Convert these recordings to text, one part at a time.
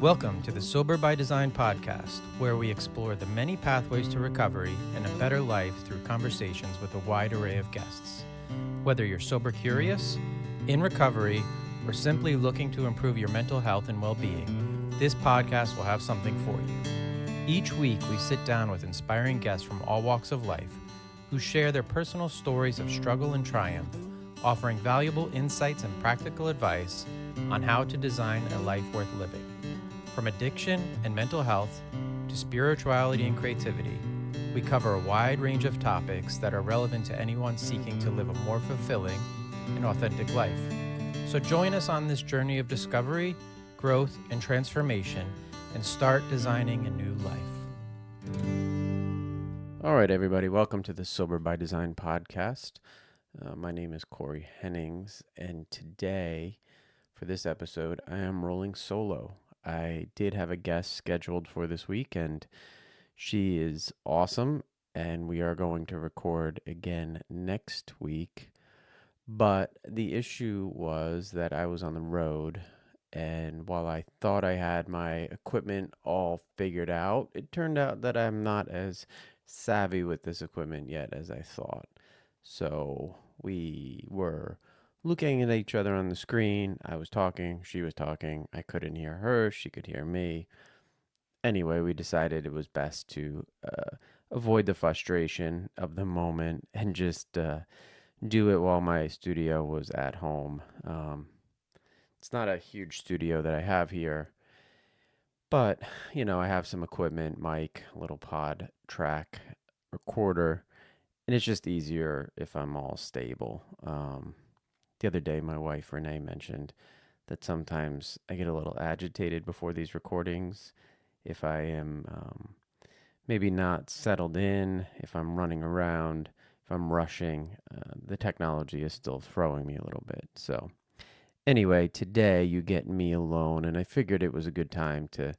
Welcome to the Sober by Design podcast, where we explore the many pathways to recovery and a better life through conversations with a wide array of guests. Whether you're sober curious, in recovery, or simply looking to improve your mental health and well-being, this podcast will have something for you. Each week, we sit down with inspiring guests from all walks of life who share their personal stories of struggle and triumph, offering valuable insights and practical advice on how to design a life worth living. From addiction and mental health to spirituality and creativity, we cover a wide range of topics that are relevant to anyone seeking to live a more fulfilling and authentic life. So join us on this journey of discovery, growth, and transformation, and start designing a new life. All right, everybody, welcome to the Sober by Design podcast. My name is Corey Hennings, and today, for this episode, I am rolling solo. I did have a guest scheduled for this week, and she is awesome, and we are going to record again next week. But the issue was that I was on the road, and while I thought I had my equipment all figured out, it turned out that I'm not as savvy with this equipment yet as I thought. So we were looking at each other on the screen. I was talking, she was talking. I couldn't hear her, she could hear me. Anyway, we decided it was best to avoid the frustration of the moment and just do it while my studio was at home. It's not a huge studio that I have here, but, I have some equipment, mic, little pod track, recorder, and it's just easier if I'm all stable. The other day, my wife, Renee, mentioned that sometimes I get a little agitated before these recordings. If I am maybe not settled in, if I'm running around, if I'm rushing, the technology is still throwing me a little bit. So anyway, today you get me alone, and I figured it was a good time to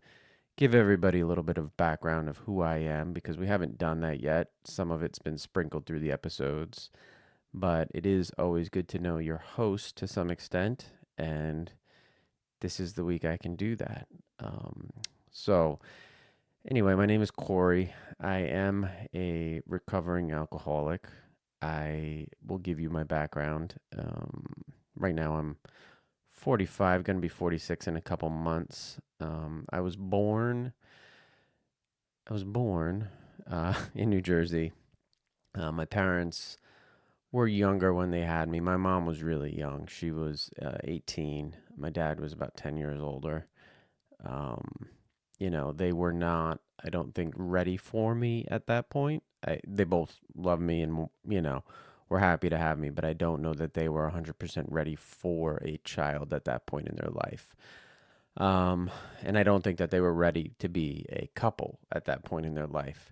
give everybody a little bit of background of who I am, because we haven't done that yet. Some of it's been sprinkled through the episodes. But it is always good to know your host to some extent, and this is the week I can do that. So anyway, my name is Corey. I am a recovering alcoholic. I will give you my background. Right now I'm 45, going to be 46 in a couple months. I was born in New Jersey. My parents were younger when they had me. My mom was really young. She was 18. My dad was about 10 years older. They were not, I don't think, ready for me at that point. They both love me and, were happy to have me, but I don't know that they were 100% ready for a child at that point in their life. And I don't think that they were ready to be a couple at that point in their life.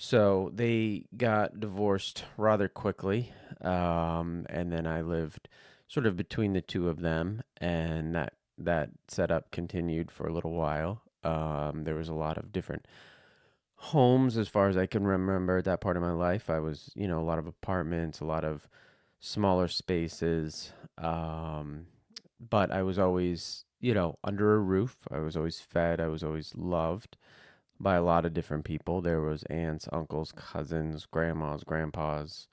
So they got divorced rather quickly, and then I lived sort of between the two of them, and that setup continued for a little while. There was a lot of different homes as far as I can remember at that part of my life. I was, a lot of apartments, a lot of smaller spaces, but I was always, under a roof. I was always fed. I was always loved by a lot of different people. There was aunts, uncles, cousins, grandmas, grandpas,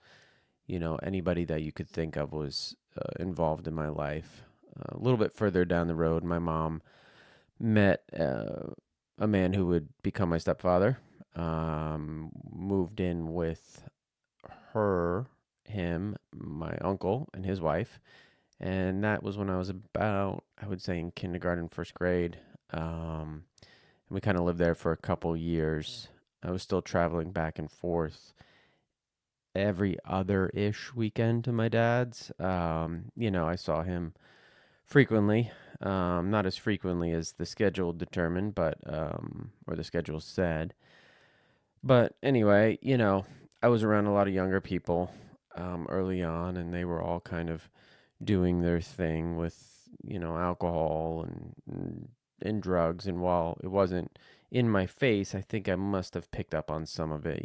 anybody that you could think of was involved in my life. A little bit further down the road, my mom met a man who would become my stepfather, moved in with him, my uncle, and his wife. And that was when I was about, I would say, in kindergarten, first grade. And we kind of lived there for a couple years. I was still traveling back and forth every other-ish weekend to my dad's. I saw him frequently, not as frequently as the schedule determined, but or the schedule said. But anyway, I was around a lot of younger people early on, and they were all kind of doing their thing with, alcohol and drugs. And while it wasn't in my face, I think I must have picked up on some of it,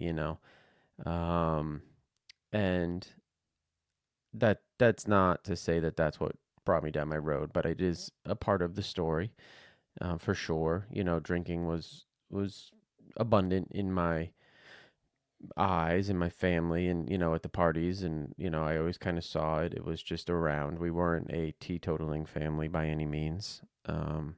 and that's not to say that that's what brought me down my road, but it is a part of the story. for sure. Drinking was abundant in my eyes and my family, and at the parties, and I always kind of saw it. It was just around. We weren't a teetotaling family by any means. On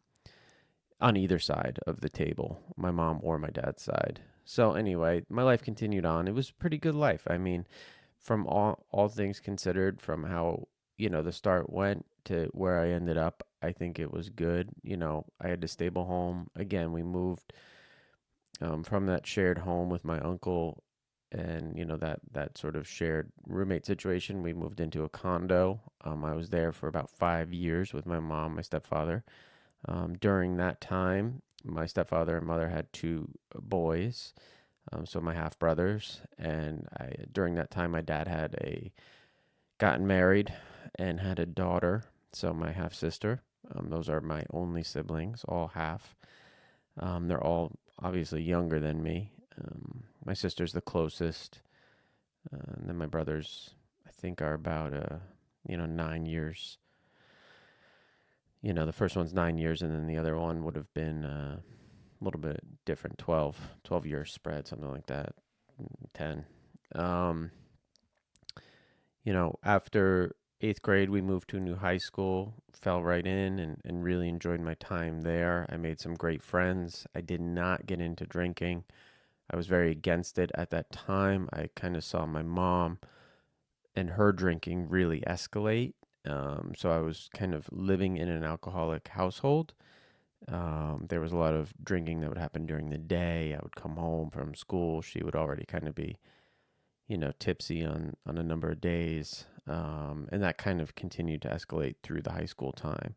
either side of the table, my mom or my dad's side. So anyway, my life continued on. It was a pretty good life. I mean, from all things considered, from how the start went to where I ended up, I think it was good. I had a stable home. Again, we moved from that shared home with my uncle, and that sort of shared roommate situation. We moved into a condo. I was there for about 5 years with my mom, my stepfather. During that time, my stepfather and mother had two boys, so my half brothers, and during that time, my dad had a gotten married and had a daughter, so my half sister. Those are my only siblings, all half. They're all obviously younger than me. My sister's the closest, and then my brothers, I think, are about 9 years. The first one's 9 years, and then the other one would have been a little bit different, 12 years spread, something like that, 10. Um, After eighth grade, we moved to a new high school, fell right in, and really enjoyed my time there. I made some great friends. I did not get into drinking. I was very against it at that time. I kind of saw my mom and her drinking really escalate. So I was kind of living in an alcoholic household. There was a lot of drinking that would happen during the day. I would come home from school. She would already kind of be, tipsy on a number of days. And that kind of continued to escalate through the high school time.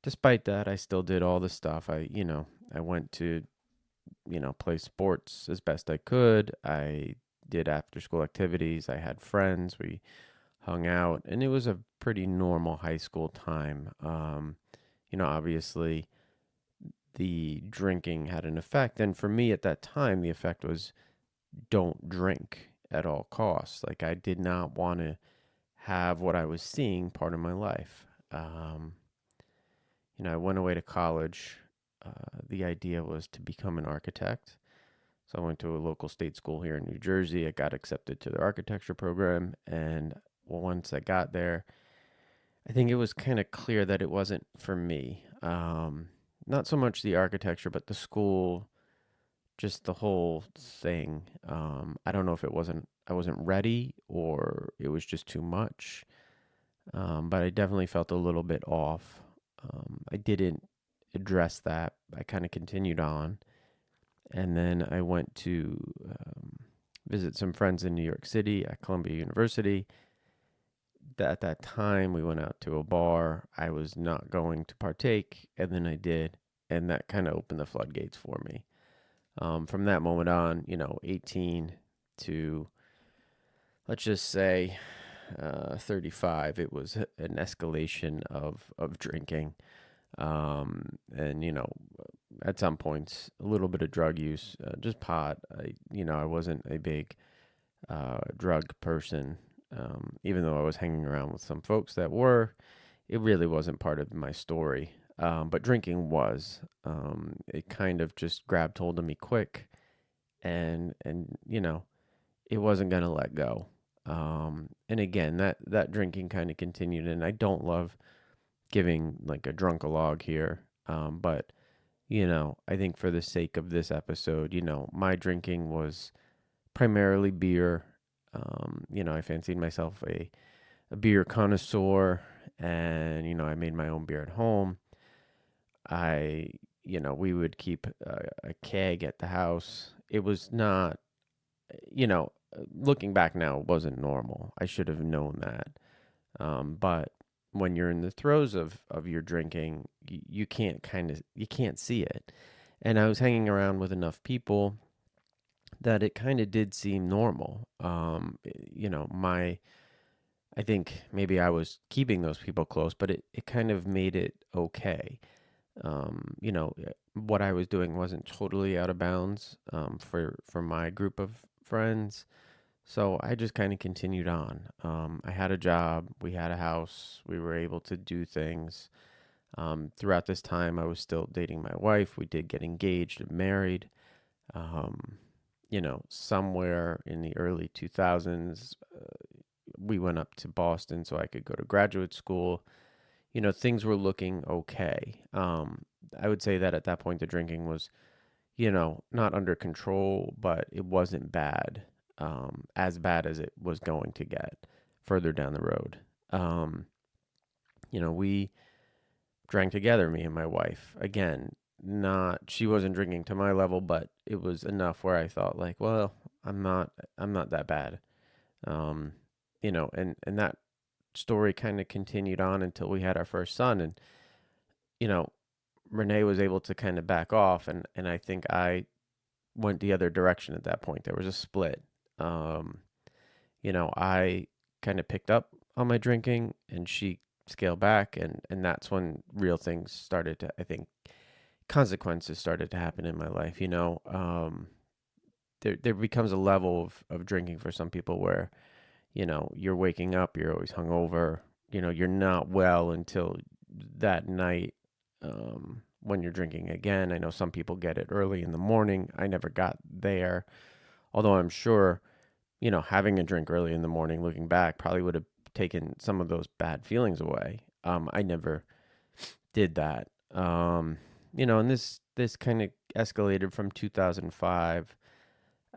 Despite that, I still did all the stuff. I went to, play sports as best I could. I did after school activities. I had friends. We hung out, and it was a pretty normal high school time. Obviously, the drinking had an effect. And for me at that time, the effect was don't drink at all costs. Like, I did not want to have what I was seeing part of my life. I went away to college. The idea was to become an architect. So I went to a local state school here in New Jersey. I got accepted to the architecture program. And once I got there, I think it was kind of clear that it wasn't for me. Not so much the architecture, but the school, just the whole thing. I don't know if I wasn't ready or it was just too much. But I definitely felt a little bit off. I didn't address that. I kind of continued on, and then I went to visit some friends in New York City at Columbia University. At that time, we went out to a bar. I was not going to partake, and then I did, and that kind of opened the floodgates for me. From that moment on, 18 to, let's just say, 35, it was an escalation of drinking. And, at some points, a little bit of drug use, just pot. I wasn't a big drug person, even though I was hanging around with some folks that were. It really wasn't part of my story. But drinking was. It kind of just grabbed hold of me quick, and it wasn't gonna let go. And again, that drinking kind of continued, and I don't love giving like a drunk-a-log here, but I think for the sake of this episode, my drinking was primarily beer. I fancied myself a beer connoisseur, and I made my own beer at home. I, we would keep a keg at the house. It was not, looking back now, it wasn't normal. I should have known that. But when you're in the throes of your drinking, you can't see it. And I was hanging around with enough people that it kind of did seem normal. I think maybe I was keeping those people close, but it kind of made it okay. What I was doing wasn't totally out of bounds for my group of friends. So I just kind of continued on. I had a job, we had a house, we were able to do things. Throughout this time, I was still dating my wife. We did get engaged and married. Um, somewhere in the early 2000s, we went up to Boston so I could go to graduate school. Things were looking okay. I would say that at that point, the drinking was, not under control, but it wasn't bad, as bad as it was going to get further down the road. We drank together, me and my wife. Again, she wasn't drinking to my level, but it was enough where I thought like, well, I'm not that bad. Um, and that story kind of continued on until we had our first son, and you know, Renee was able to kind of back off, and I think I went the other direction at that point. There was a split. Um, I kind of picked up on my drinking, and she scaled back, and that's when real things started to, I think, consequences started to happen in my life. There becomes a level of drinking for some people where you're waking up, you're always hungover, you're not well until that night, when you're drinking again. I know some people get it early in the morning. I never got there, although I'm sure, having a drink early in the morning, looking back, probably would have taken some of those bad feelings away. I never did that. And this kind of escalated from 2005,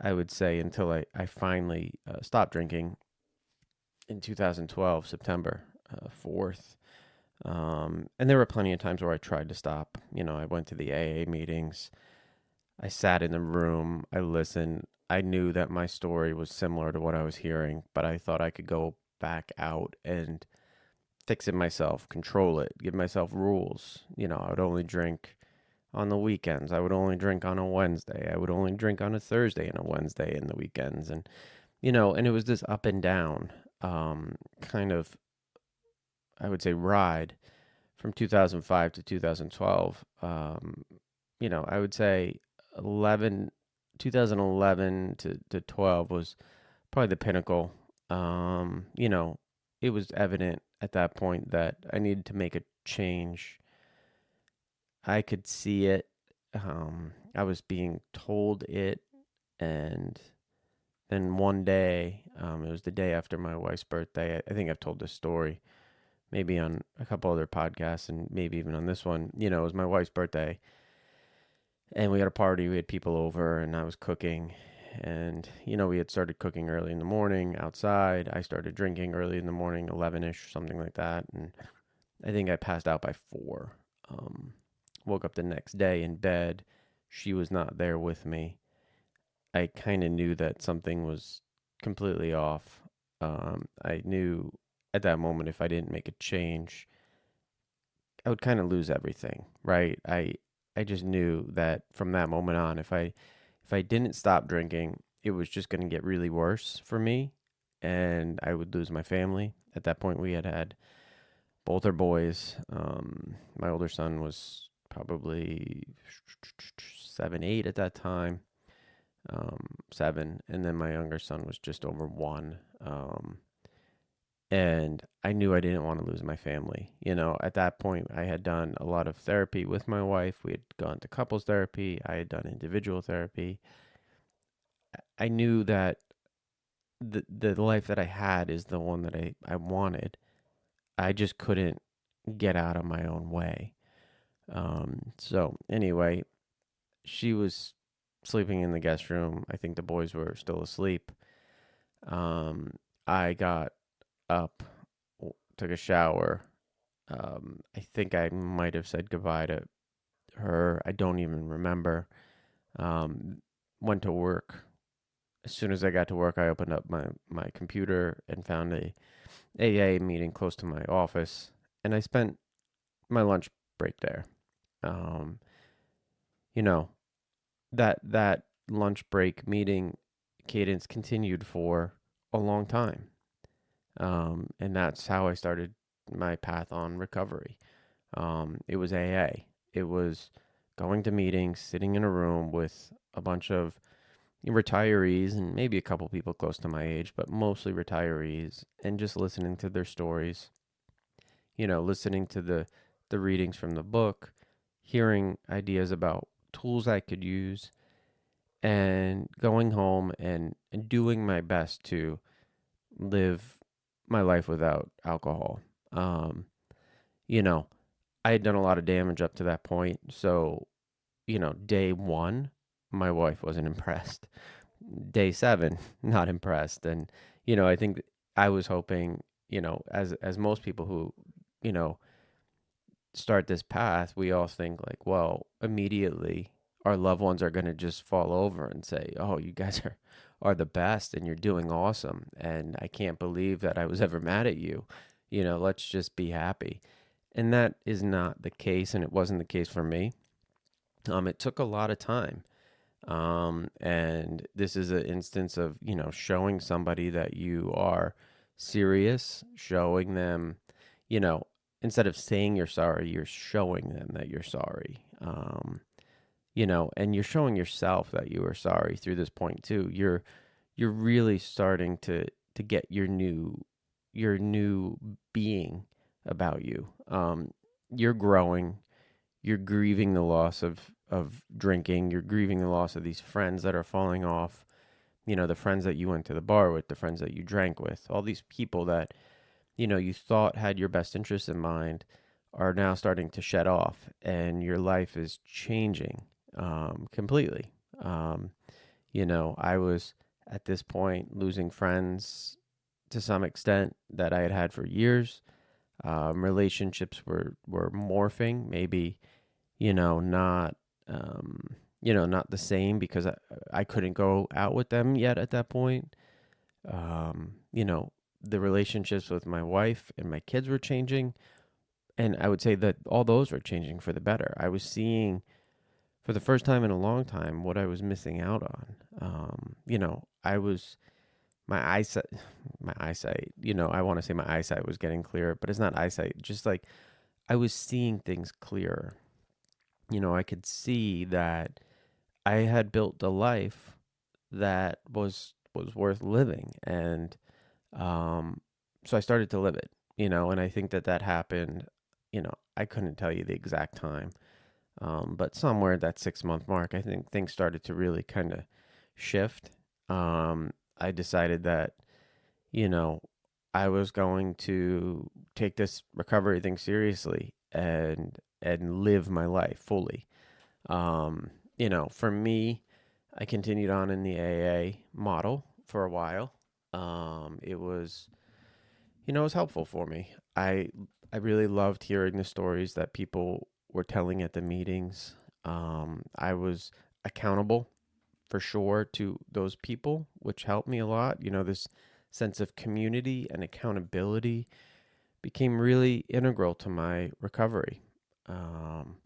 I would say, until I finally stopped drinking in 2012, September 4th. And there were plenty of times where I tried to stop. I went to the AA meetings. I sat in the room. I listened. I knew that my story was similar to what I was hearing, but I thought I could go back out and fix it myself, control it, give myself rules. I would only drink on the weekends. I would only drink on a Wednesday. I would only drink on a Thursday and a Wednesday in the weekends. And it was this up and down, kind of, I would say, ride from 2005 to 2012. I would say 2011 to 12 was probably the pinnacle. It was evident at that point that I needed to make a change. I could see it. I was being told it. And then one day, it was the day after my wife's birthday. I think I've told this story maybe on a couple other podcasts and maybe even on this one. It was my wife's birthday, and we had a party. We had people over, and I was cooking. And, we had started cooking early in the morning outside. I started drinking early in the morning, 11-ish, something like that. And I think I passed out by 4. Woke up the next day in bed. She was not there with me. I kind of knew that something was completely off. I knew at that moment if I didn't make a change, I would kind of lose everything, right? I just knew that from that moment on, if I didn't stop drinking, it was just going to get really worse for me, and I would lose my family. At that point, we had both our boys. My older son was probably 7, 8 at that time, 7, and then my younger son was just over 1. And I knew I didn't want to lose my family. At that point, I had done a lot of therapy with my wife. We had gone to couples therapy. I had done individual therapy. I knew that the life that I had is the one that I wanted. I just couldn't get out of my own way. So anyway, she was sleeping in the guest room. I think the boys were still asleep. I got up, took a shower. I think I might have said goodbye to her. I don't even remember. Went to work. As soon as I got to work, I opened up my computer and found a AA meeting close to my office, and I spent my lunch break there. Um, you know, that lunch break meeting cadence continued for a long time. And that's how I started my path on recovery. It was AA. It was going to meetings, sitting in a room with a bunch of retirees and maybe a couple people close to my age, but mostly retirees, and just listening to their stories. Listening to the readings from the book, hearing ideas about tools I could use, and going home and doing my best to live my life without alcohol. Um, you know, I had done a lot of damage up to that point. So, day one, my wife wasn't impressed. Day seven, not impressed. And, I think I was hoping, as most people who, you know, start this path, we all think like, well, immediately our loved ones are going to just fall over and say, "Oh, you guys are the best and you're doing awesome. And I can't believe that I was ever mad at you. Let's just be happy." And that is not the case, and it wasn't the case for me. It took a lot of time. And this is an instance of, showing somebody that you are serious, showing them, you know, instead of saying you're sorry, you're showing them that you're sorry. And you're showing yourself that you are sorry through this point too. You're really starting to get your new being about you. You're growing, you're grieving the loss of drinking, you're grieving the loss of these friends that are falling off, the friends that you went to the bar with, the friends that you drank with, all these people that, you thought had your best interests in mind are now starting to shed off, and your life is changing completely. I was at this point losing friends to some extent that I had had for years. Relationships were morphing, maybe, not, not the same because I couldn't go out with them yet at that point. The relationships with my wife and my kids were changing. And I would say that all those were changing for the better. I was seeing for the first time in a long time what I was missing out on. I was my eyesight, I want to say my eyesight was getting clearer, but it's not eyesight, just like I was seeing things clearer. I could see that I had built a life that was worth living, and so I started to live it, and I think that happened. I couldn't tell you the exact time, but somewhere at that 6 month mark, I think things started to really kind of shift. I decided that, you know, I was going to take this recovery thing seriously and live my life fully. For me, I continued on in the AA model for a while. It was helpful for me. I really loved hearing the stories that people were telling at the meetings. I was accountable for sure to those people, which helped me a lot. This sense of community and accountability became really integral to my recovery. Um,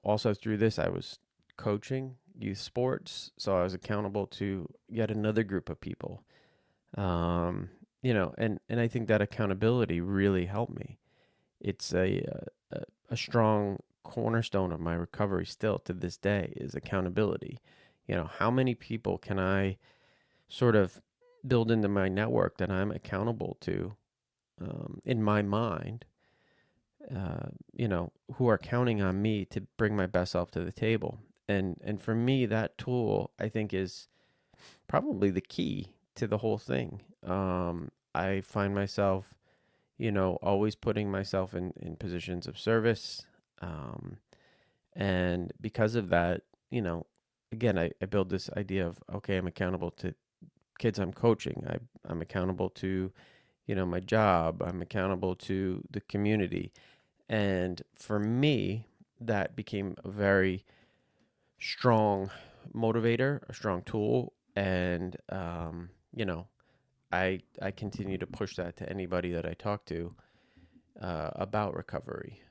also through this, I was coaching youth sports, so I was accountable to yet another group of people. And I think that accountability really helped me. It's a strong cornerstone of my recovery still to this day is accountability. How many people can I sort of build into my network that I'm accountable to, in my mind, who are counting on me to bring my best self to the table. And for me, that tool, I think, is probably the key to the whole thing. I find myself, always putting myself in positions of service. And because of that, again, I build this idea of, okay, I'm accountable to kids I'm coaching. I'm accountable to, my job. I'm accountable to the community. And for me, that became a very strong motivator, a strong tool. And, I continue to push that to anybody that I talk to about recovery.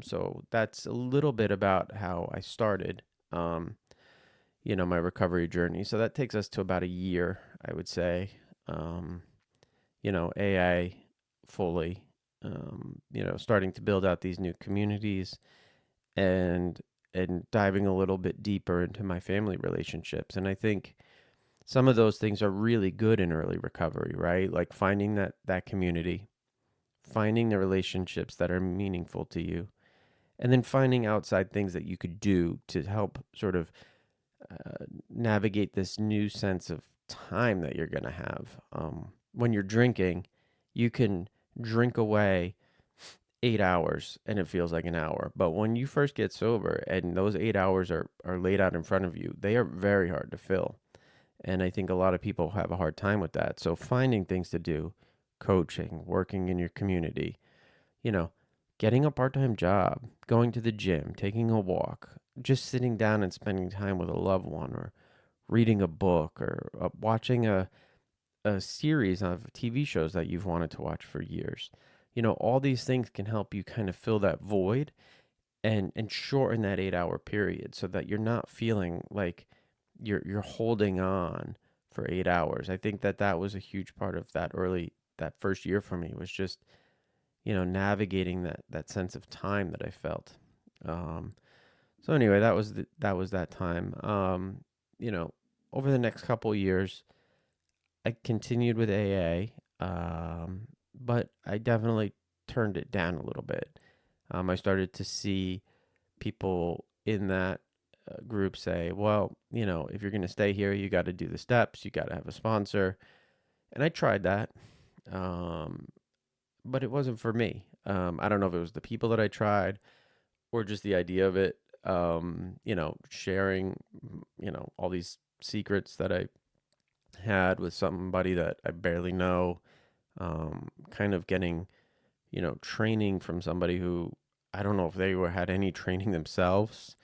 So that's a little bit about how I started, my recovery journey. So that takes us to about a year, I would say. Um, AA fully, starting to build out these new communities and diving a little bit deeper into my family relationships. And I think some of those things are really good in early recovery, right? Like finding that community, finding the relationships that are meaningful to you, and then finding outside things that you could do to help sort of navigate this new sense of time that you're going to have. When you're drinking, you can drink away 8 hours and it feels like an hour. But when you first get sober and those 8 hours are laid out in front of you, they are very hard to fill. And I think a lot of people have a hard time with that. So finding things to do, coaching, working in your community, you know, getting a part-time job, going to the gym, taking a walk, just sitting down and spending time with a loved one, or reading a book, or watching a series of TV shows that you've wanted to watch for years. All these things can help you kind of fill that void and shorten that 8 hour period so that you're not feeling like you're holding on for 8 hours. I think that was a huge part of that first year for me, was just, navigating that sense of time that I felt. So anyway, that was that time. Over the next couple of years, I continued with AA, but I definitely turned it down a little bit. I started to see people in that group say, well, if you're going to stay here, you got to do the steps, you got to have a sponsor. And I tried that, but it wasn't for me. I don't know if it was the people that I tried or just the idea of it, sharing, all these secrets that I had with somebody that I barely know, kind of getting, training from somebody who I don't know if they had any training themselves.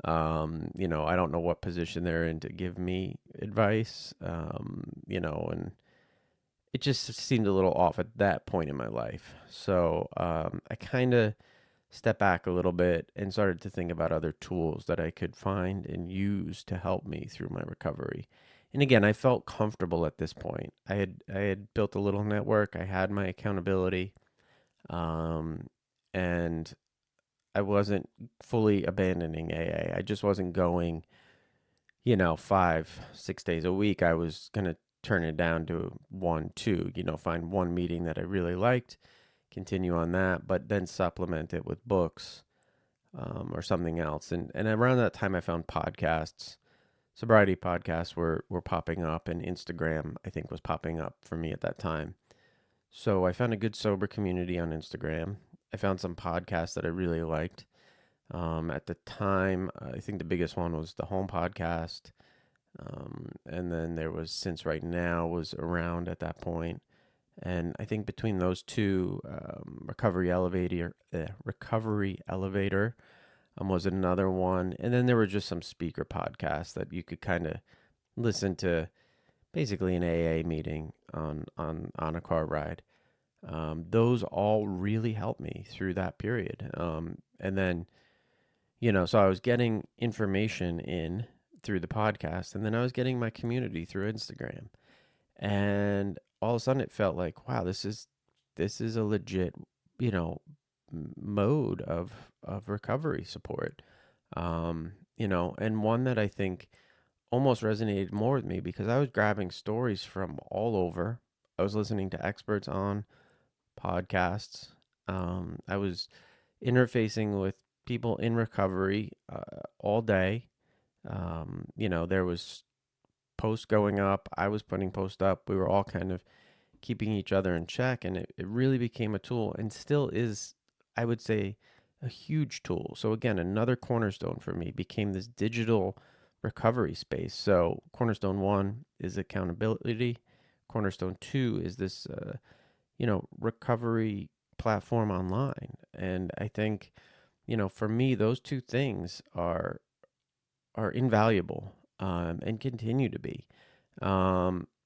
I don't know what position they're in to give me advice, and it just seemed a little off at that point in my life. So I kind of stepped back a little bit and started to think about other tools that I could find and use to help me through my recovery. And again, I felt comfortable at this point. I had built a little network. I had my accountability, and I wasn't fully abandoning AA. I just wasn't going, 5, 6 days a week. I was gonna turn it down to 1, 2. Find one meeting that I really liked, continue on that, but then supplement it with books, or something else. And around that time, I found podcasts. Sobriety podcasts were popping up, and Instagram, I think, was popping up for me at that time. So I found a good sober community on Instagram. I found some podcasts that I really liked. At the time, I think the biggest one was the Home Podcast. And then there was Since Right Now was around at that point. And I think between those two, Recovery Elevator was another one. And then there were just some speaker podcasts that you could kind of listen to, basically an AA meeting on a car ride. Those all really helped me through that period. And then, so I was getting information in through the podcast, and then I was getting my community through Instagram. And all of a sudden it felt like, wow, this is a legit, mode of recovery support. And one that I think almost resonated more with me because I was grabbing stories from all over. I was listening to experts on podcasts. I was interfacing with people in recovery all day. There was posts going up. I was putting posts up. We were all kind of keeping each other in check, and it really became a tool, and still is, I would say, a huge tool. So again, another cornerstone for me became this digital recovery space. So cornerstone 1 is accountability. Cornerstone 2 is this, recovery platform online. And I think, for me, those two things are invaluable, and continue to be.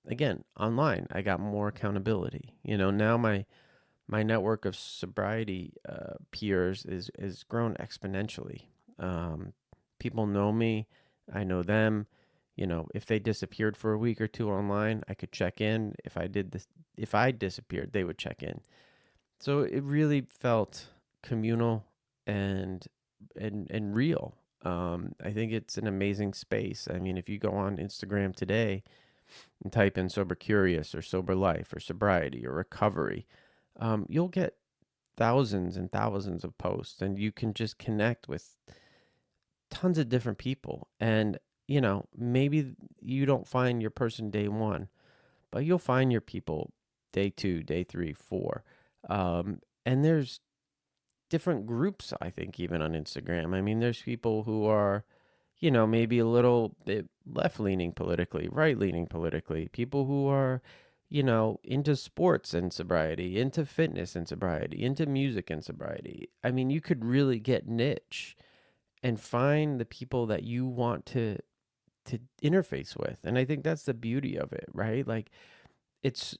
Again, online, I got more accountability. Now my network of sobriety peers is grown exponentially. People know me, I know them. If they disappeared for a week or two online, I could check in. If I disappeared, they would check in. So it really felt communal and real. I think it's an amazing space. I mean, if you go on Instagram today and type in sober curious or sober life or sobriety or recovery, you'll get thousands and thousands of posts, and you can just connect with tons of different people. And, maybe you don't find your person day one, but you'll find your people day two, day three, four. And there's different groups, I think, even on Instagram. I mean, there's people who are, maybe a little bit left leaning politically, right leaning politically, people who are, into sports and sobriety, into fitness and sobriety, into music and sobriety. I mean, you could really get niche and find the people that you want to interface with. And I think that's the beauty of it, right? Like it's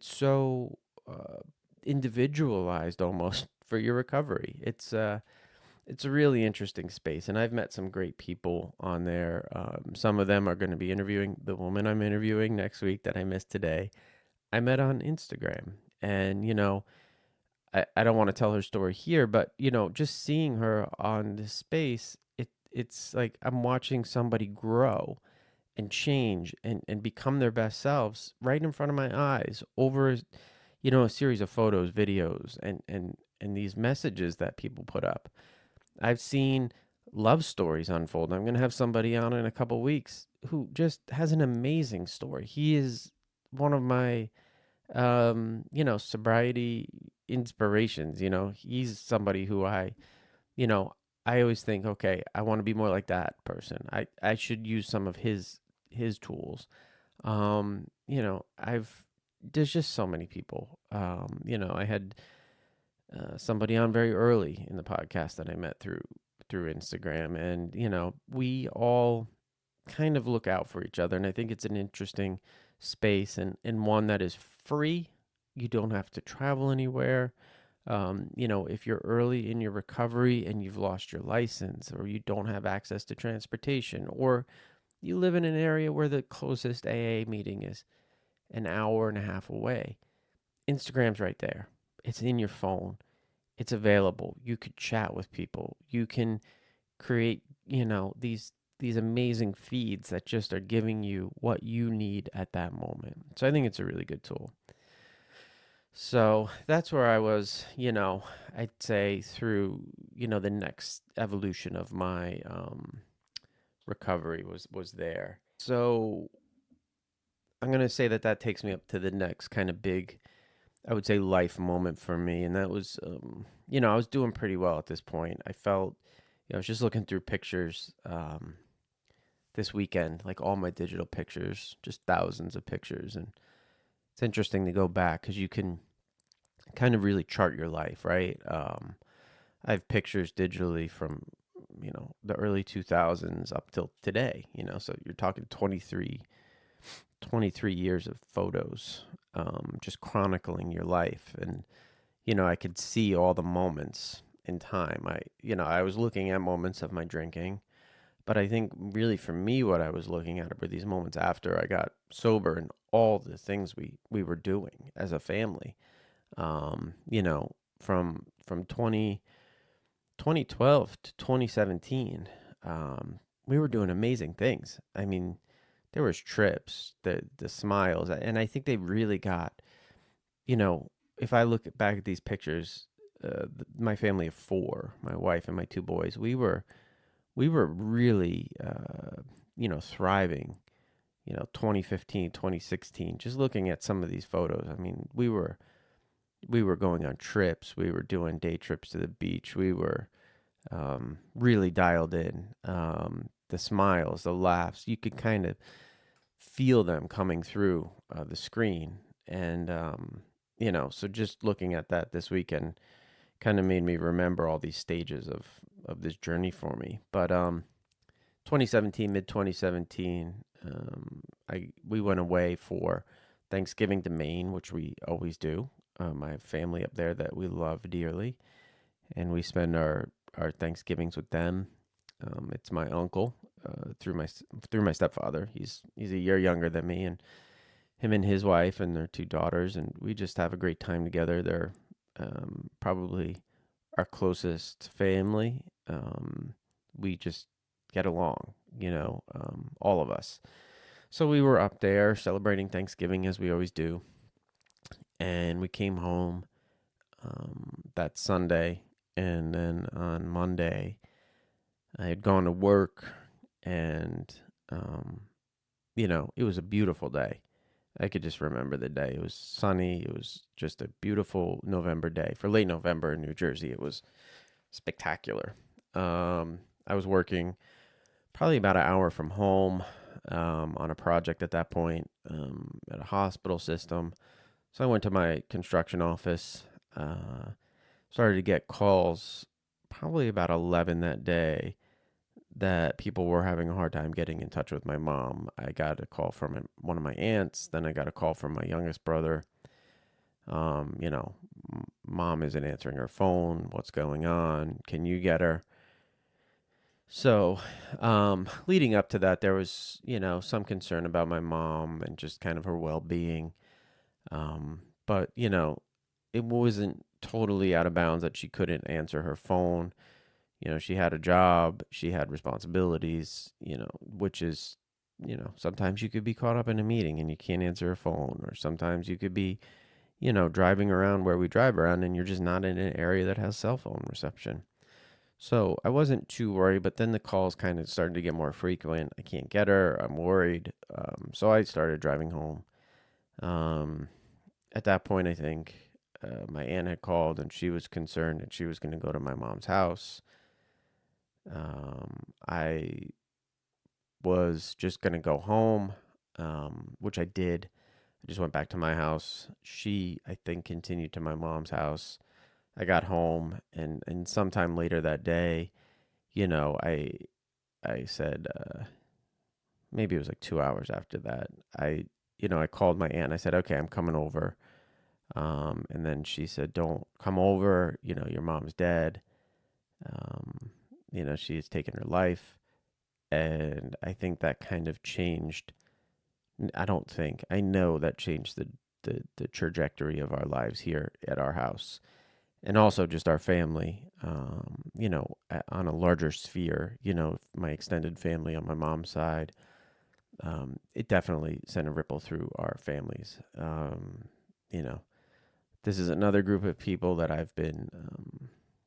so individualized almost for your recovery. It's a really interesting space, and I've met some great people on there. Some of them are going to be interviewing the woman I'm interviewing next week that I missed today. I met on Instagram, and I don't want to tell her story here, but just seeing her on this space, it's like I'm watching somebody grow and change and become their best selves right in front of my eyes over a series of photos, videos, and these messages that people put up. I've seen love stories unfold. I'm going to have somebody on in a couple weeks who just has an amazing story. He is one of my sobriety inspirations. He's somebody who you know, I always think, okay, I want to be more like that person. I should use some of his tools. I've there's just so many people. I had somebody on very early in the podcast that I met through Instagram, and we all kind of look out for each other, and I think it's an interesting space and one that is free. You don't have to travel anywhere. If you're early in your recovery and you've lost your license, or you don't have access to transportation, or you live in an area where the closest AA meeting is an hour and a half away, Instagram's right there. It's in your phone. It's available. You could chat with people. You can create, these amazing feeds that just are giving you what you need at that moment. So I think it's a really good tool. So that's where I was, I'd say through, the next evolution of my recovery was there. So I'm going to say that takes me up to the next kind of big, I would say, life moment for me. And that was, I was doing pretty well at this point. I felt, I was just looking through pictures this weekend, like all my digital pictures, just thousands of pictures. And it's interesting to go back because you can kind of really chart your life, right? I have pictures digitally from, the early 2000s up till today, so you're talking 23 years of photos, just chronicling your life. And, I could see all the moments in time. I was looking at moments of my drinking, but I think really for me, what I was looking at were these moments after I got sober and all the things we were doing as a family. From 2012 to 2017, we were doing amazing things. I mean, there was trips, the smiles, and I think they really got, if I look back at these pictures, my family of four, my wife and my two boys, we were really, thriving, 2015, 2016, just looking at some of these photos. I mean, we were going on trips. We were doing day trips to the beach. We were really dialed in. The smiles, the laughs, you could kind of feel them coming through the screen. And, so just looking at that this weekend kind of made me remember all these stages of this journey for me. But 2017, mid 2017, we went away for Thanksgiving to Maine, which we always do. I have family up there that we love dearly, and we spend our Thanksgivings with them. It's my uncle through my stepfather. He's a year younger than me, and him and his wife and their two daughters, and we just have a great time together. They're probably our closest family. We just get along, all of us. So we were up there celebrating Thanksgiving as we always do. And we came home that Sunday. And then on Monday, I had gone to work, and, um, it was a beautiful day. I could just remember the day. It was sunny. It was just a beautiful November day. For late November in New Jersey, it was spectacular. I was working probably about an hour from home, on a project at that point, at a hospital system. So I went to my construction office, started to get calls probably about 11 that day that people were having a hard time getting in touch with my mom. I got a call from one of my aunts, then I got a call from my youngest brother. Mom isn't answering her phone. What's going on? Can you get her? So, leading up to that, there was, some concern about my mom and just kind of her well-being. But, it wasn't totally out of bounds that she couldn't answer her phone. She had a job, she had responsibilities, which is, sometimes you could be caught up in a meeting and you can't answer a phone, or sometimes you could be, driving around where we drive around and you're just not in an area that has cell phone reception. So I wasn't too worried, but then the calls kind of started to get more frequent. I can't get her. I'm worried. So I started driving home. Um, at that point, I think my aunt had called and she was concerned and she was going to go to my mom's house. I was just going to go home, which I did. I just went back to my house. She, I think, continued to my mom's house. I got home, and sometime later that day, I said, maybe it was like 2 hours after that. I called my aunt. I said, okay, I'm coming over. And then she said, don't come over. Your mom's dead. Um, she has taken her life. And I think that kind of changed. I don't think, I know that changed the trajectory of our lives here at our house. And also just our family, on a larger sphere, my extended family on my mom's side, it definitely sent a ripple through our families. You know, this is another group of people that I've been,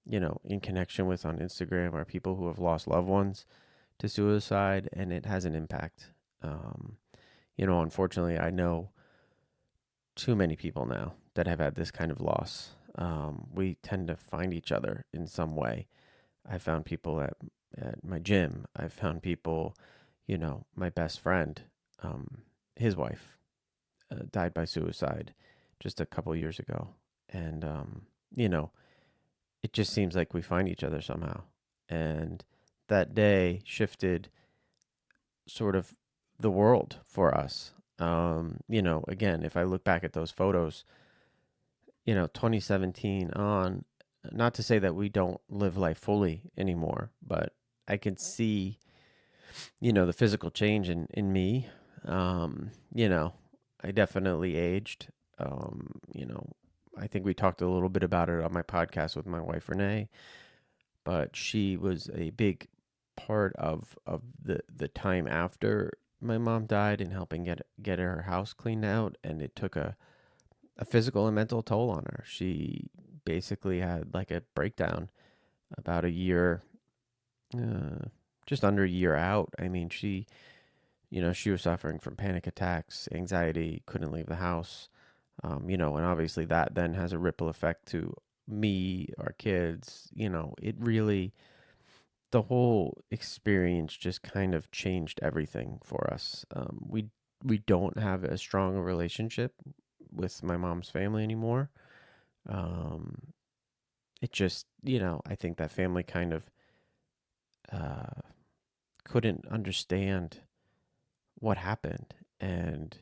in connection with on Instagram, are people who have lost loved ones to suicide, and it has an impact. Unfortunately, I know too many people now that have had this kind of loss. We tend to find each other in some way. I found people at my gym. I found people, my best friend, his wife died by suicide just a couple years ago. And, it just seems like we find each other somehow. And that day shifted sort of the world for us. Again, if I look back at those photos, 2017 on, not to say that we don't live life fully anymore, but I can see, the physical change in me. I definitely aged. I think we talked a little bit about it on my podcast with my wife, Renee, but she was a big part of the time after my mom died and helping get her house cleaned out, and it took a physical and mental toll on her. She basically had like a breakdown about a year, just under a year out. I mean, she was suffering from panic attacks, anxiety, couldn't leave the house, and obviously that then has a ripple effect to me, our kids. It really, the whole experience just kind of changed everything for us. We don't have as strong a relationship with my mom's family anymore. Um, it just, I think that family kind of uh, couldn't understand what happened. And,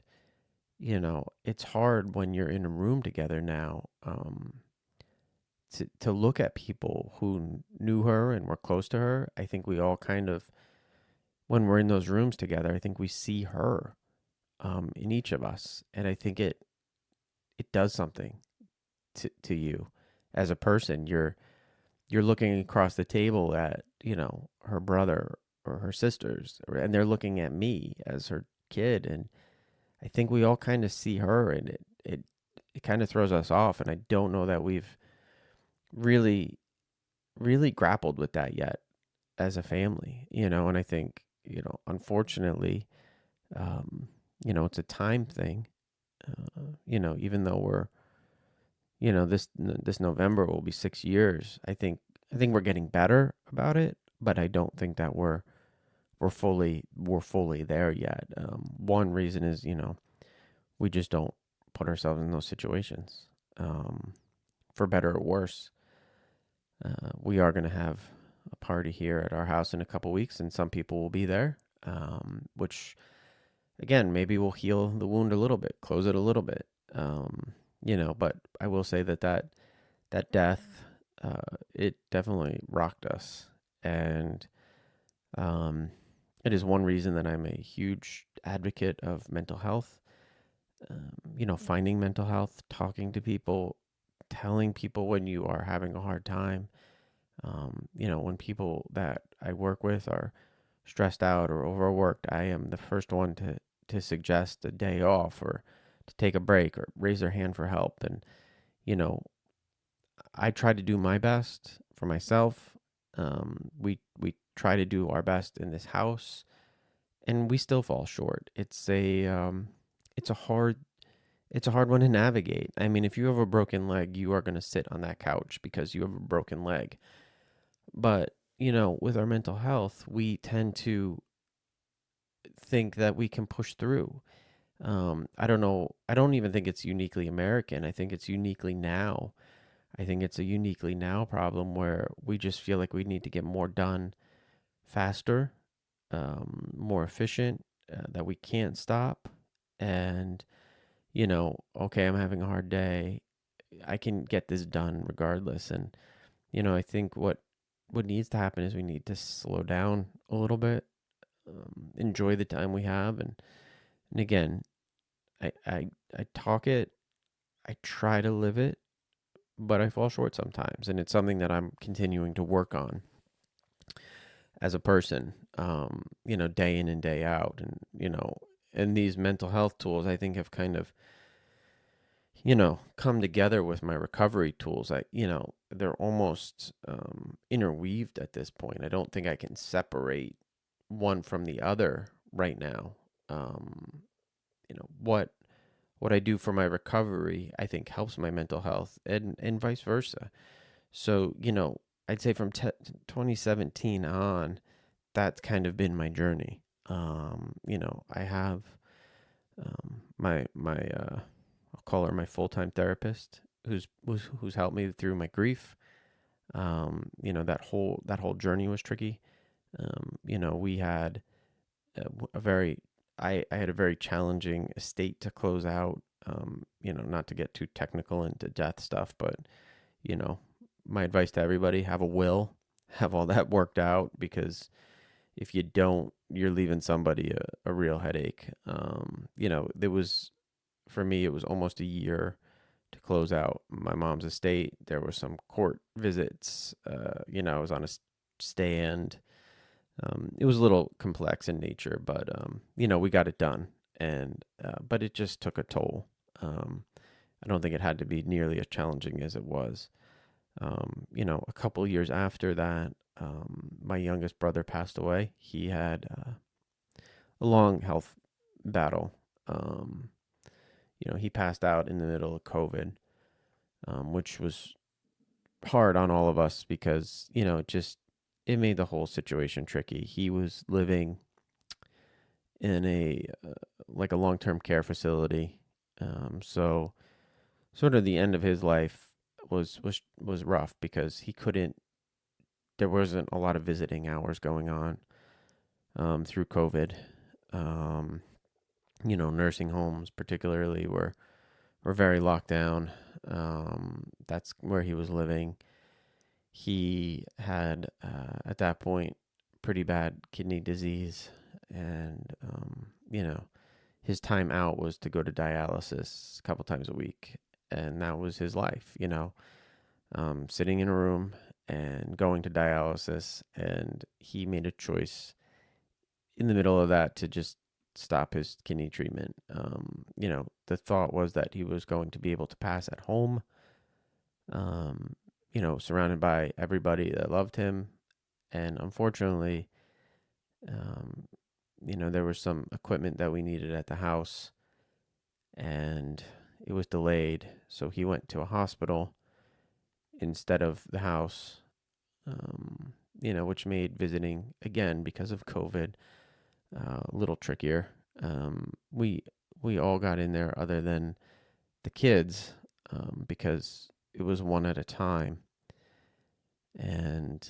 it's hard when you're in a room together now, to look at people who knew her and were close to her. I think we all kind of, when we're in those rooms together, I think we see her, in each of us. And I think it does something to you as a person. You're looking across the table at, her brother or her sisters, and they're looking at me as her kid. And I think we all kind of see her, and it kind of throws us off. And I don't know that we've really, really grappled with that yet as a family, and I think, unfortunately, um, it's a time thing, even though this November will be 6 years. I think we're getting better about it, but I don't think that we're fully there yet. One reason is, we just don't put ourselves in those situations, um, for better or worse. We are going to have a party here at our house in a couple weeks, and some people will be there, which, again, maybe will heal the wound a little bit, close it a little bit. But I will say that death, it definitely rocked us, and um, it is one reason that I'm a huge advocate of mental health. Finding mental health, talking to people, telling people when you are having a hard time. When people that I work with are stressed out or overworked, I am the first one to suggest a day off or to take a break or raise their hand for help. And, you know, I try to do my best for myself. We try to do our best in this house, and we still fall short. It's a hard one to navigate. I mean, if you have a broken leg, you are going to sit on that couch because you have a broken leg. But, with our mental health, we tend to think that we can push through. I don't know. I don't even think it's uniquely American. I think it's uniquely now. I think it's a uniquely now problem where we just feel like we need to get more done faster, more efficient, that we can't stop. And, okay, I'm having a hard day. I can get this done regardless. And, I think what needs to happen is we need to slow down a little bit, enjoy the time we have. And again, I talk it, I try to live it, but I fall short sometimes. And it's something that I'm continuing to work on as a person, day in and day out. And these mental health tools, I think, have kind of, come together with my recovery tools. They're almost interweaved at this point. I don't think I can separate one from the other right now. Um, what I do for my recovery, I think helps my mental health, and vice versa. So, I'd say from 2017 on, that's kind of been my journey. I have my I'll call her my full-time therapist who's helped me through my grief. That whole journey was tricky. We had a very I had a very challenging estate to close out. Not to get too technical into death stuff, but you know, my advice to everybody: have a will, have all that worked out, because if you don't, you're leaving somebody a real headache. There was for me, it was almost a year to close out my mom's estate. There were some court visits. I was on a stand. It was a little complex in nature, but we got it done, and but it just took a toll. I don't think it had to be nearly as challenging as it was. A couple years after that, my youngest brother passed away. He had a long health battle. He passed out in the middle of COVID, which was hard on all of us because, it made the whole situation tricky. He was living in like a long-term care facility. So sort of the end of his life was rough because there wasn't a lot of visiting hours going on, through COVID. Um, Nursing homes particularly were very locked down. That's where he was living. He had, at that point, pretty bad kidney disease, and his time out was to go to dialysis a couple times a week, and that was his life. Sitting in a room and going to dialysis, and he made a choice in the middle of that to just stop his kidney treatment. The thought was that he was going to be able to pass at home. Um, surrounded by everybody that loved him. And unfortunately, um, there was some equipment that we needed at the house, and it was delayed. So he went to a hospital instead of the house, which made visiting, again, because of COVID, a little trickier. We all got in there other than the kids, because it was one at a time, and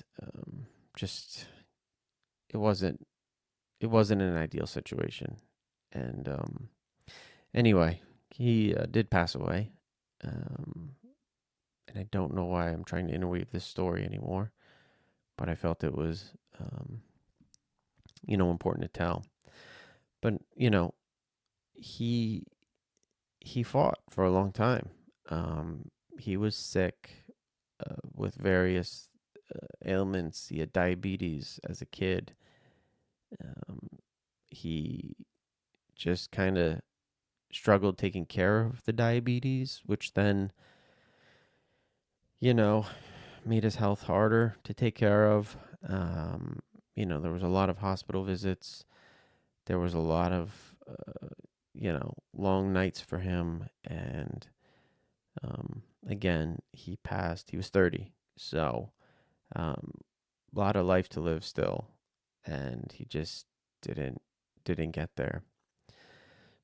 just it wasn't an ideal situation. And anyway, he did pass away, and I don't know why I'm trying to interweave this story anymore, but I felt it was important to tell. But he he fought for a long time. He was sick with various ailments. He had diabetes as a kid. Um, he just kind of struggled taking care of the diabetes, which then, you know, made his health harder to take care of. There was a lot of hospital visits. There was a lot of, long nights for him. And again, he passed. He was 30. So, a lot of life to live still. And he just didn't get there.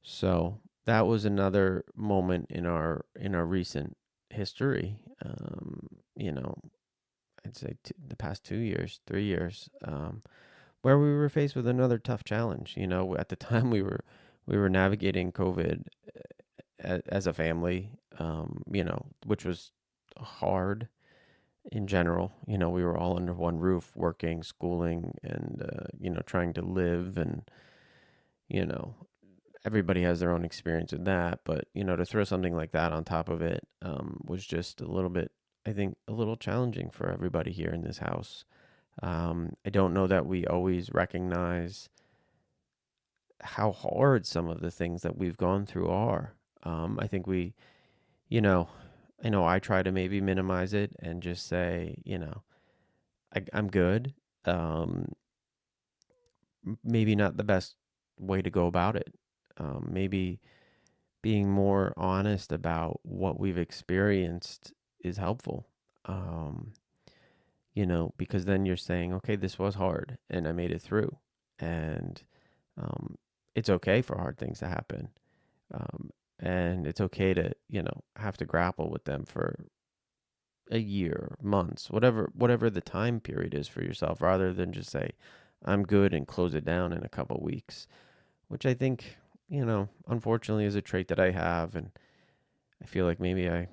So that was another moment in our recent history. I'd say the past 2 years, 3 years, where we were faced with another tough challenge. At the time we were navigating COVID as a family, which was hard in general. We were all under one roof, working, schooling, and trying to live, and you know, everybody has their own experience with that. But to throw something like that on top of it was just a little bit, I think, a little challenging for everybody here in this house. I don't know that we always recognize how hard some of the things that we've gone through are. I think you know, I know I try to maybe minimize it and just say, I'm good. Um, Maybe not the best way to go about it. Maybe being more honest about what we've experienced is helpful. Um, because then you're saying, okay, this was hard and I made it through. And um, it's okay for hard things to happen. Um, and it's okay to, have to grapple with them for a year, months, whatever the time period is for yourself, rather than just say, I'm good and close it down in a couple weeks, which I think, unfortunately is a trait that I have. And I feel like maybe I,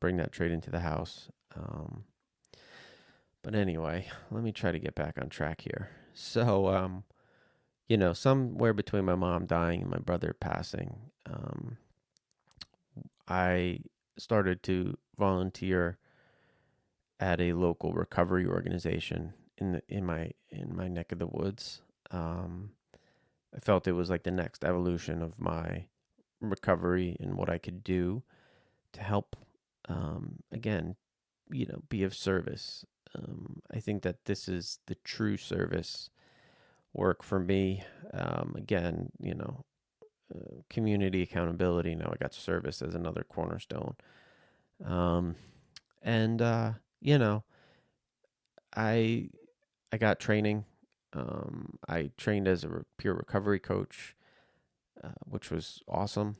bring that trait into the house. But anyway, let me try to get back on track here. So, somewhere between my mom dying and my brother passing, I started to volunteer at a local recovery organization in my neck of the woods. I felt it was like the next evolution of my recovery and what I could do to help, again, be of service. I think that this is the true service work for me. Again, community accountability. Now I got service as another cornerstone. Um, and I I got training. I trained as a peer recovery coach, which was awesome.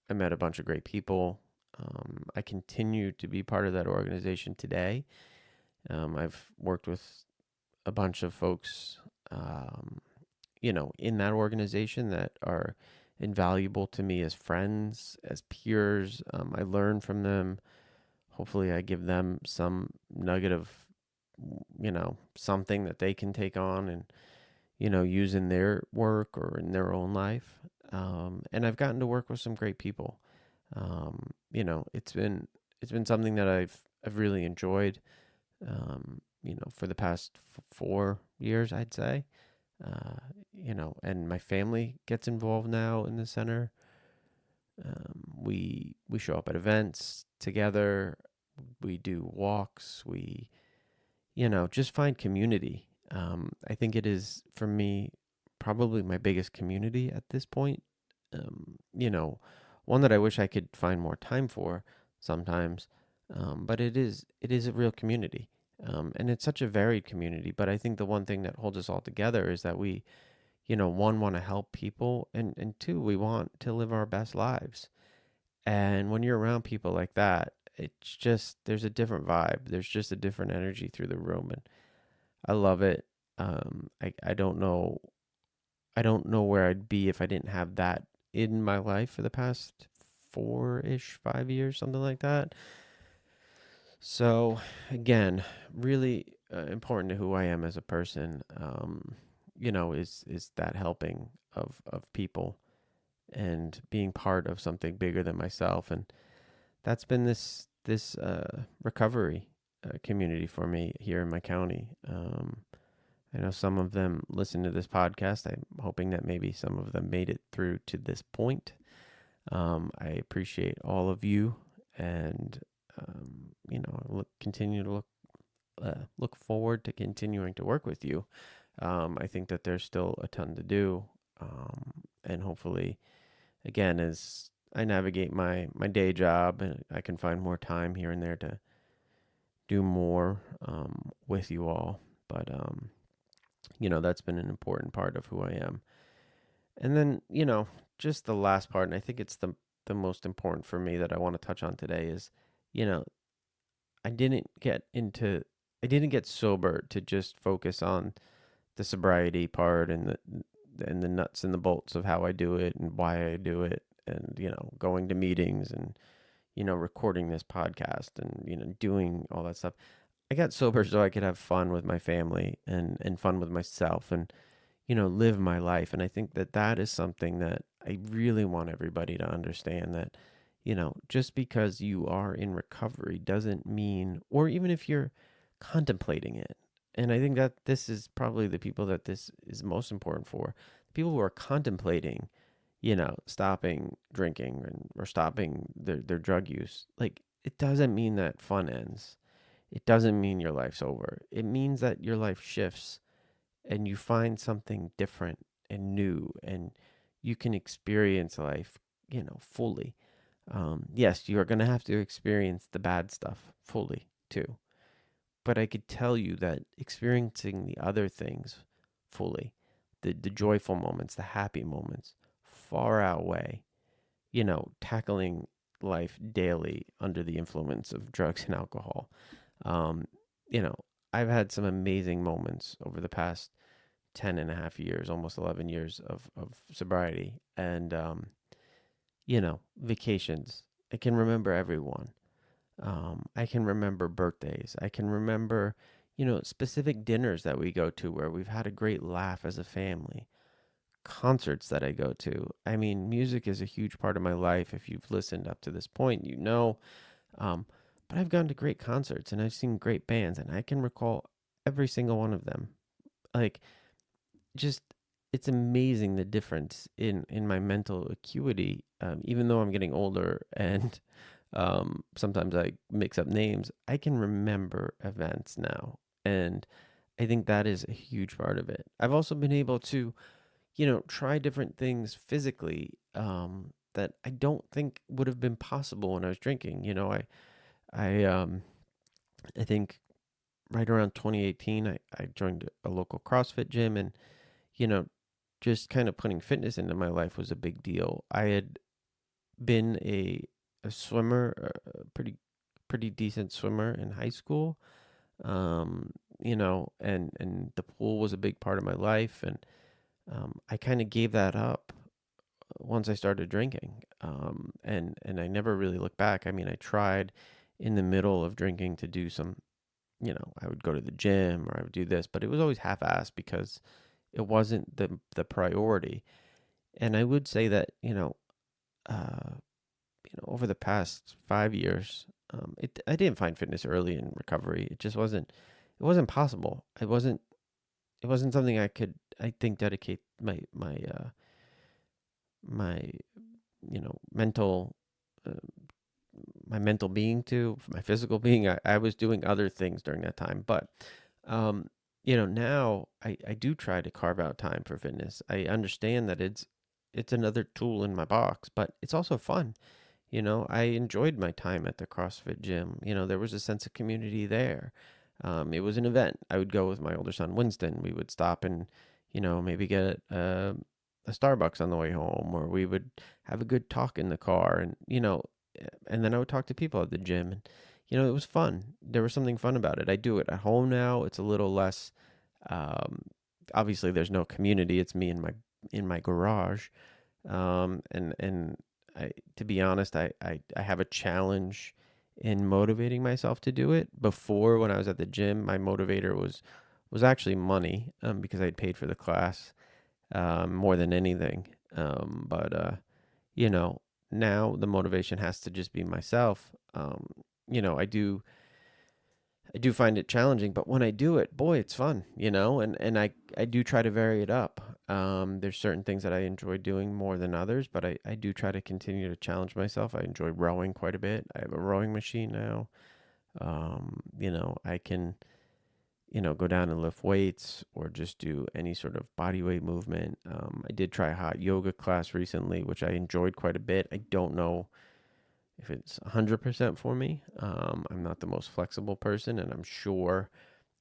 I met a bunch of great people. I continue to be part of that organization today. I've worked with a bunch of folks, in that organization that are invaluable to me as friends, as peers. I learn from them. Hopefully, I give them some nugget of, something that they can take on and, use in their work or in their own life. And I've gotten to work with some great people. It's been something that I've really enjoyed. For the past 4 years, I'd say. And my family gets involved now in the center. We show up at events together. We do walks. We, just find community. I think it is, for me, probably my biggest community at this point. Um, you know, One that I wish I could find more time for sometimes. But it is a real community. And it's such a varied community. But I think the one thing that holds us all together is that we, one, want to help people, and two, we want to live our best lives. And when you're around people like that, it's just, there's a different vibe. There's just a different energy through the room. And I love it. I don't know. I don't know where I'd be if I didn't have that in my life for the past 5 years, something like that. So, again, really important to who I am as a person, is that helping of people and being part of something bigger than myself. And that's been this recovery community for me here in my county. I know some of them listen to this podcast. I'm hoping that maybe some of them made it through to this point. I appreciate all of you, and continue to look forward to continuing to work with you. I think that there's still a ton to do, and hopefully, again, as I navigate my day job, and I can find more time here and there to do more with you all. But that's been an important part of who I am. And then, just the last part, and I think it's the most important for me that I want to touch on today is, you know, I didn't get into I didn't get sober to just focus on the sobriety part and the nuts and the bolts of how I do it and why I do it, and going to meetings and recording this podcast and doing all that stuff. I got sober so I could have fun with my family and fun with myself and live my life. And I think that that is something that I really want everybody to understand, that just because you are in recovery doesn't mean, or even if you're contemplating it. And I think that this is probably the people that this is most important for. People who are contemplating, stopping drinking or stopping their drug use. Like, it doesn't mean that fun ends. It doesn't mean your life's over. It means that your life shifts and you find something different and new, and you can experience life, fully. Yes, you are going to have to experience the bad stuff fully too. But I could tell you that experiencing the other things fully, the joyful moments, the happy moments, far outweigh, tackling life daily under the influence of drugs and alcohol. Um, you know, I've had some amazing moments over the past 10 and a half years, almost 11 years of sobriety. And, vacations. I can remember everyone. I can remember birthdays. I can remember, specific dinners that we go to where we've had a great laugh as a family. Concerts that I go to. I mean, music is a huge part of my life. If you've listened up to this point, Um, but I've gone to great concerts and I've seen great bands, and I can recall every single one of them. Like, just, it's amazing the difference in my mental acuity. Even though I'm getting older and sometimes I mix up names, I can remember events now, and I think that is a huge part of it. I've also been able to try different things physically, that I don't think would have been possible when I was drinking. I I think right around 2018, I joined a local CrossFit gym, and you know, just kind of putting fitness into my life was a big deal. I had been a swimmer, a pretty decent swimmer in high school. And the pool was a big part of my life, and I kind of gave that up once I started drinking. And I never really looked back. I mean, I tried in the middle of drinking to do some, I would go to the gym or I would do this, but it was always half-assed because it wasn't the priority. And I would say that, over the past 5 years, I didn't find fitness early in recovery. It wasn't possible. It wasn't something I could, I think, dedicate my mental, uh, my mental being too, for my physical being. I was doing other things during that time, but um, now I do try to carve out time for fitness. I understand that it's another tool in my box, but it's also fun. I enjoyed my time at the CrossFit gym. There was a sense of community there. It was an event. I would go with my older son, Winston. We would stop and, maybe get a Starbucks on the way home, or we would have a good talk in the car. And then I would talk to people at the gym. And, it was fun. There was something fun about it. I do it at home now. It's a little less, um, obviously, there's no community. It's me in my garage. And to be honest, I have a challenge in motivating myself to do it. Before, when I was at the gym, my motivator was actually money, because I'd paid for the class, more than anything. But you know, now the motivation has to just be myself. You know, I do find it challenging, but when I do it, boy, it's fun, and I do try to vary it up. There's certain things that I enjoy doing more than others, but I do try to continue to challenge myself. I enjoy rowing quite a bit. I have a rowing machine now. I can, go down and lift weights or just do any sort of body weight movement. I did try a hot yoga class recently, which I enjoyed quite a bit. I don't know if it's 100% for me. I'm not the most flexible person, and I'm sure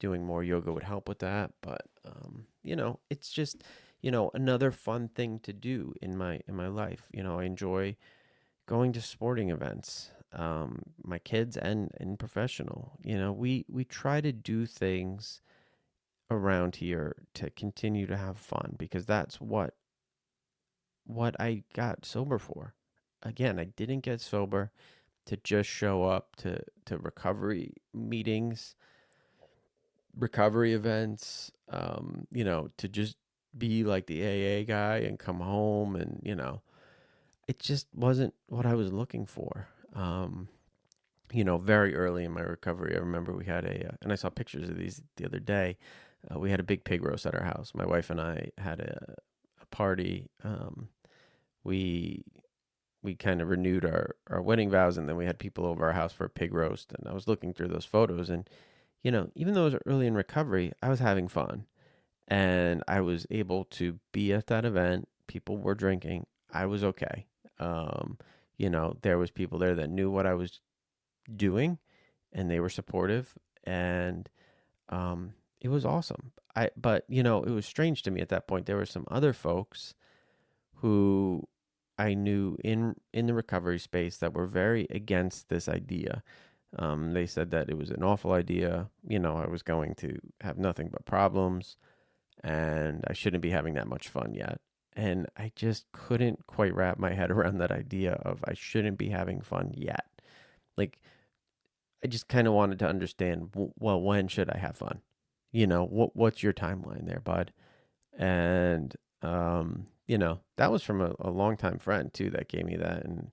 doing more yoga would help with that. But it's just another fun thing to do in my life. I enjoy going to sporting events. My kids and professional. We try to do things around here to continue to have fun, because that's what I got sober for. Again, I didn't get sober to just show up to recovery meetings, recovery events, to just be like the AA guy and come home, and it just wasn't what I was looking for. Very early in my recovery, I remember we had and I saw pictures of these the other day. We had a big pig roast at our house. My wife and I had a party. We we kind of renewed our wedding vows, and then we had people over our house for a pig roast. And I was looking through those photos, and even though it was early in recovery, I was having fun, and I was able to be at that event. People were drinking. I was okay. Um, there was people there that knew what I was doing, and they were supportive, and it was awesome. But it was strange to me at that point. There were some other folks who I knew in the recovery space that were very against this idea. They said that it was an awful idea. I was going to have nothing but problems, and I shouldn't be having that much fun yet. And I just couldn't quite wrap my head around that idea of I shouldn't be having fun yet. Like, I just kind of wanted to understand, well, when should I have fun? What's your timeline there, bud? And that was from a longtime friend too that gave me that. And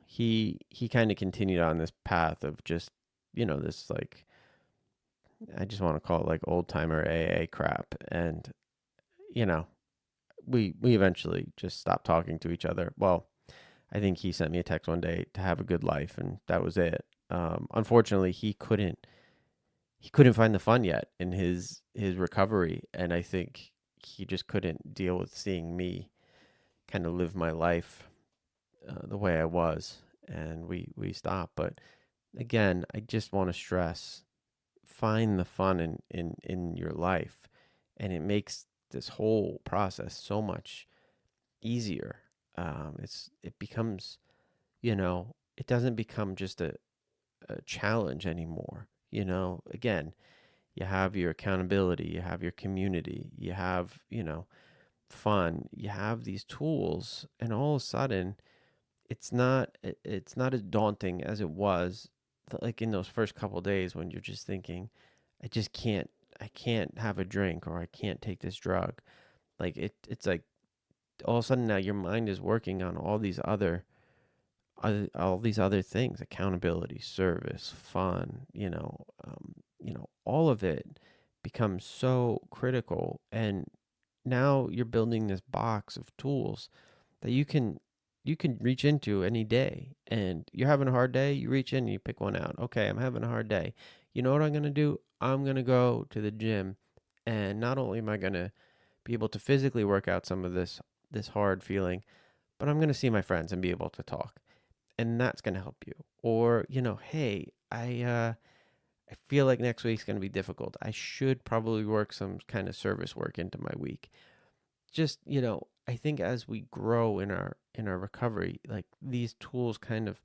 he kind of continued on this path of just this, like, I just want to call it like old timer AA crap. And you know we eventually just stopped talking to each other. Well, I think he sent me a text one day to have a good life, and that was it. Unfortunately, he couldn't find the fun yet in his recovery, and I think he just couldn't deal with seeing me kind of live my life the way I was, and we stopped. But again, I just want to stress: find the fun in your life, and it makes this whole process so much easier. It becomes, it doesn't become just a challenge anymore. Again, you have your accountability, you have your community, you have, fun, you have these tools, and all of a sudden it's not as daunting as it was, like in those first couple of days when you're just thinking, I can't have a drink, or I can't take this drug. Like it's like all of a sudden now your mind is working on all these other things: accountability, service, fun. All of it becomes so critical, and now you're building this box of tools that you can you can reach into any day. And you're having a hard day, you reach in and you pick one out. Okay, I'm having a hard day. You know what I'm going to do? I'm going to go to the gym, and not only am I going to be able to physically work out some of this hard feeling, but I'm going to see my friends and be able to talk. And that's going to help you. Or, hey, I feel like next week's going to be difficult. I should probably work some kind of service work into my week. Just, I think as we grow in our recovery, like these tools kind of,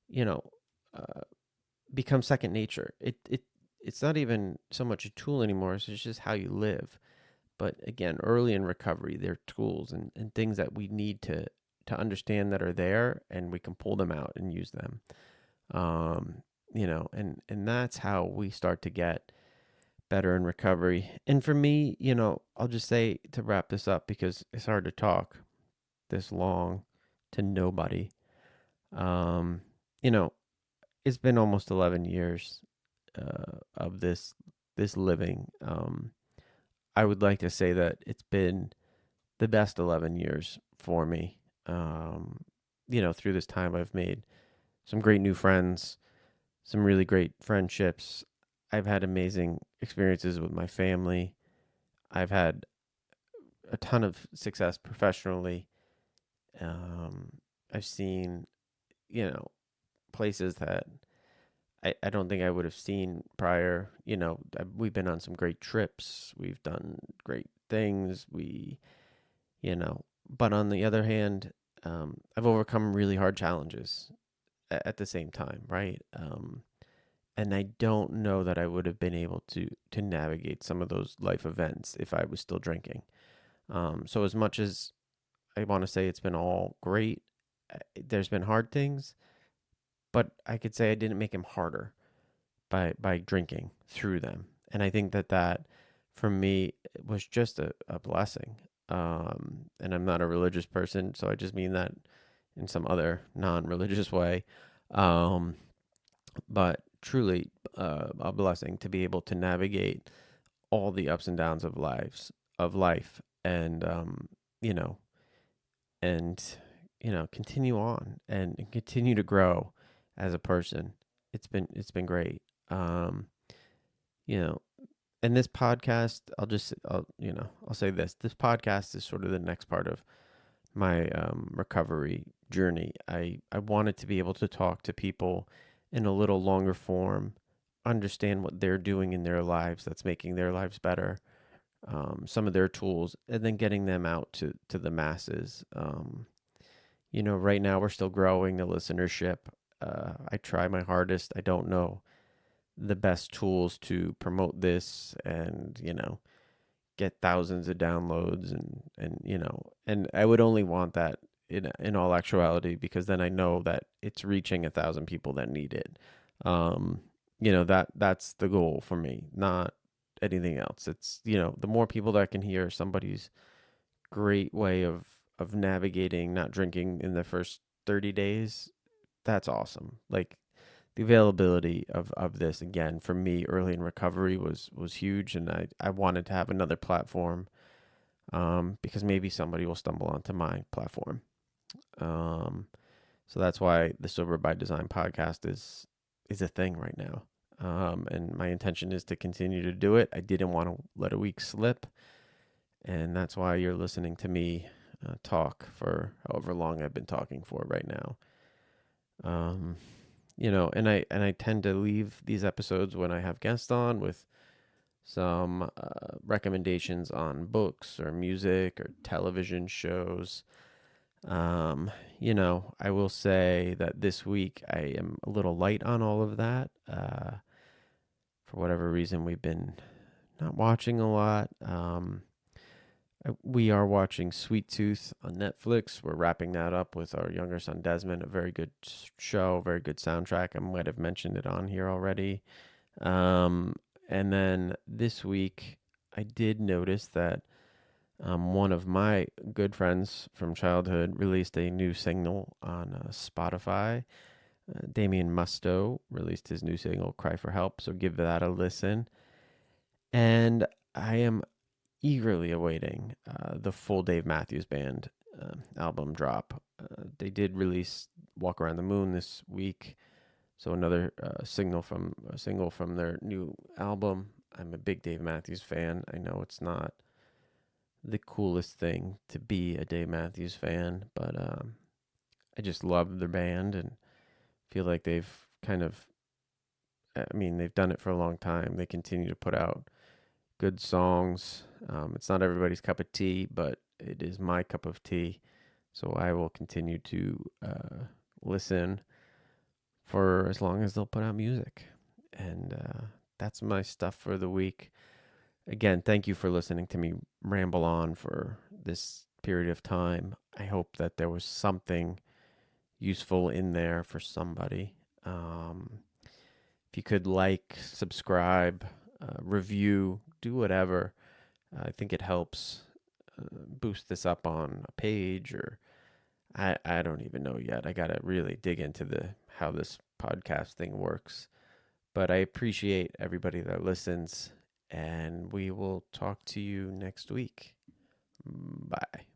you know, uh, become second nature. It's not even so much a tool anymore. It's just how you live. But again, early in recovery, they're tools and things that we need to understand that are there, and we can pull them out and use them. And that's how we start to get better in recovery. And for me, I'll just say to wrap this up, because it's hard to talk this long to nobody. Um, you know, it's been almost 11 years of this living. I would like to say that it's been the best 11 years for me. Through this time, I've made some great new friends, some really great friendships. I've had amazing experiences with my family. I've had a ton of success professionally. Um, I've seen, places that I don't think I would have seen prior. We've been on some great trips. We've done great things. But on the other hand, I've overcome really hard challenges at the same time, right? And I don't know that I would have been able to navigate some of those life events if I was still drinking. So as much as I want to say it's been all great, there's been hard things, but I could say I didn't make them harder by drinking through them. And I think that for me was just a blessing. And I'm not a religious person, so I just mean that in some other non-religious way. But truly a blessing to be able to navigate all the ups and downs of life, and you know and continue on and continue to grow as a person. It's been great. You know and this podcast, I'll say this podcast is sort of the next part of my recovery journey. I wanted to be able to talk to people in a little longer form, understand what they're doing in their lives that's making their lives better, some of their tools, and then getting them out to the masses. Right now we're still growing the listenership. I try my hardest. I don't know the best tools to promote this and, get thousands of downloads and I would only want that in all actuality, because then I know that it's reaching 1,000 people that need it. That's the goal for me, not anything else. It's, the more people that can hear somebody's great way of navigating not drinking in the first 30 days, that's awesome. Like, the availability of this again for me early in recovery was huge, and I wanted to have another platform, because maybe somebody will stumble onto my platform. So that's why the Sober by Design podcast is a thing right now. And my intention is to continue to do it. I didn't want to let a week slip, and that's why you're listening to me talk for however long I've been talking for right now. And I tend to leave these episodes when I have guests on with some recommendations on books or music or television shows. I will say that this week I am a little light on all of that. For whatever reason, we've been not watching a lot. We are watching Sweet Tooth on Netflix. We're wrapping that up with our younger son Desmond. A very good show, very good soundtrack. I might have mentioned it on here already. And then this week, I did notice that one of my good friends from childhood released a new single on Spotify. Damien Musto released his new single, Cry for Help. So give that a listen. And I am eagerly awaiting the full Dave Matthews Band album drop. they did release "Walk Around the Moon" this week, so another single from their new album. I'm a big Dave Matthews fan. I know it's not the coolest thing to be a Dave Matthews fan, but I just love their band and feel like they've kind of, I mean, they've done it for a long time. They continue to put out good songs. It's not everybody's cup of tea, but it is my cup of tea. So I will continue to listen for as long as they'll put out music. And that's my stuff for the week. Again, thank you for listening to me ramble on for this period of time. I hope that there was something useful in there for somebody. If you could like, subscribe, review, do whatever, I think it helps boost this up on a page, or I don't even know yet. I got to really dig into the how this podcast thing works. But I appreciate everybody that listens, and we will talk to you next week. Bye.